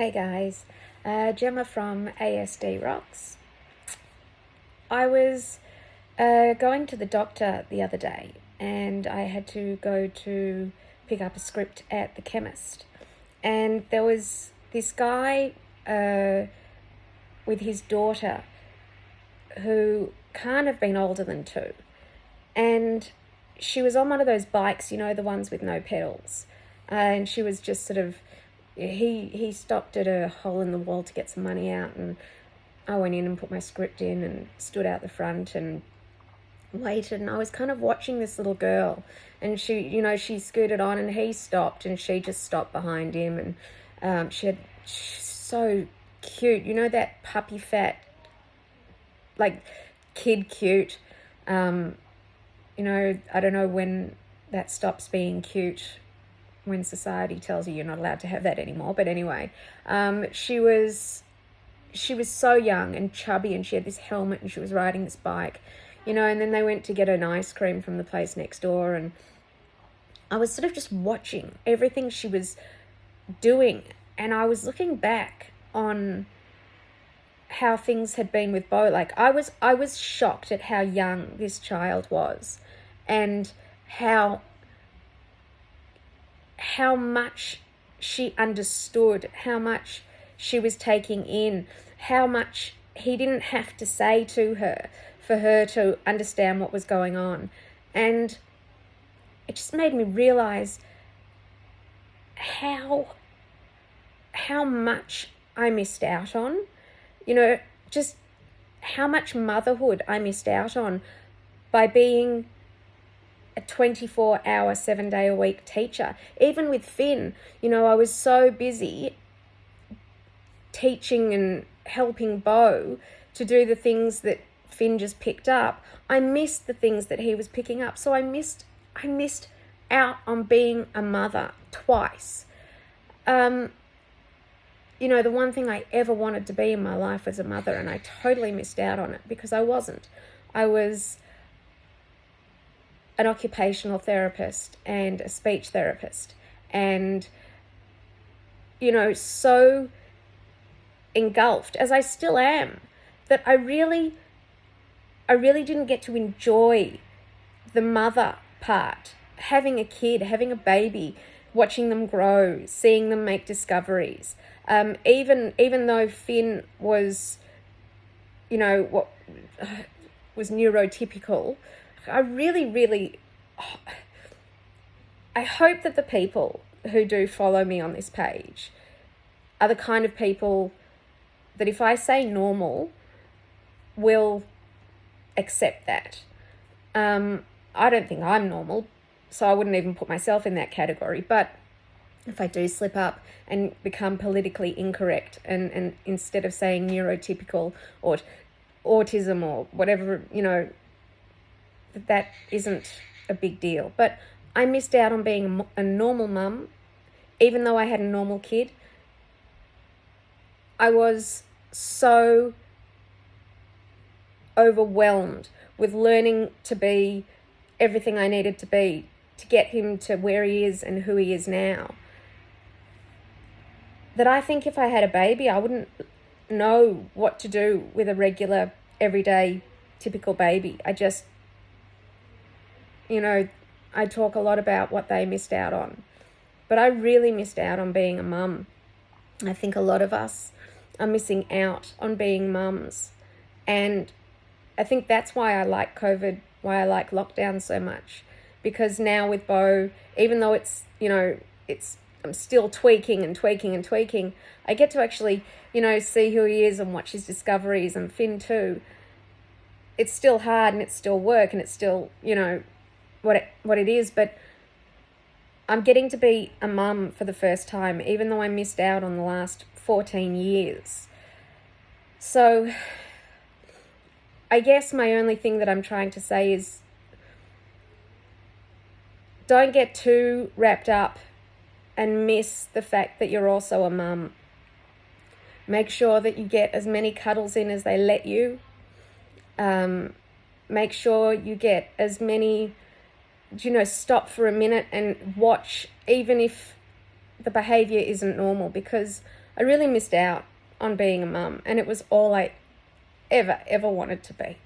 Hey guys, Gemma from ASD Rocks. I was going to the doctor the other day and I had to go to pick up a script at the chemist. And there was this guy with his daughter who can't have been older than 2. And she was on one of those bikes, the ones with no pedals. And she was just sort of he stopped at a hole in the wall to get some money out, and I went in and put my script in and stood out the front and waited, and I was kind of watching this little girl, and she scooted on and he stopped and she just stopped behind him, and she's so cute, that puppy fat, like, kid cute. I don't know when that stops being cute, when society tells you you're not allowed to have that anymore. But anyway, she was so young and chubby, and she had this helmet and she was riding this bike, and then they went to get an ice cream from the place next door, and I was sort of just watching everything she was doing, and I was looking back on how things had been with Bo. Like, I was shocked at how young this child was, and how much she understood, how much she was taking in, how much he didn't have to say to her for her to understand what was going on. And it just made me realize how much I missed out on, just how much motherhood I missed out on by being a 24-hour, 7-day-a-week teacher. Even with Finn, I was so busy teaching and helping Bo to do the things that Finn just picked up. I missed the things that he was picking up. So I missed out on being a mother twice. The one thing I ever wanted to be in my life was a mother, and I totally missed out on it because I wasn't. I was an occupational therapist and a speech therapist, and so engulfed, as I still am, that I really didn't get to enjoy the mother part, having a kid, having a baby, watching them grow, seeing them make discoveries. Even though Finn was, what was neurotypical, I hope that the people who do follow me on this page are the kind of people that, if I say normal, will accept that. I don't think I'm normal, so I wouldn't even put myself in that category. But if I do slip up and become politically incorrect, and instead of saying neurotypical or autism or whatever, that isn't a big deal. But I missed out on being a normal mum. Even though I had a normal kid, I was so overwhelmed with learning to be everything I needed to be to get him to where he is and who he is now, that I think if I had a baby, I wouldn't know what to do with a regular, everyday, typical baby. I talk a lot about what they missed out on, but I really missed out on being a mum. I think a lot of us are missing out on being mums, and I think that's why I like COVID, why I like lockdown so much, because now with Bo, even though I'm still tweaking, I get to actually, see who he is and watch his discoveries, and Finn too. It's still hard and it's still work and it's still, what it is, but I'm getting to be a mum for the first time, even though I missed out on the last 14 years. So I guess my only thing that I'm trying to say is, don't get too wrapped up and miss the fact that you're also a mum. Make sure that you get as many cuddles in as they let you. Make sure you get as many, stop for a minute and watch, even if the behavior isn't normal, because I really missed out on being a mum, and it was all I ever wanted to be.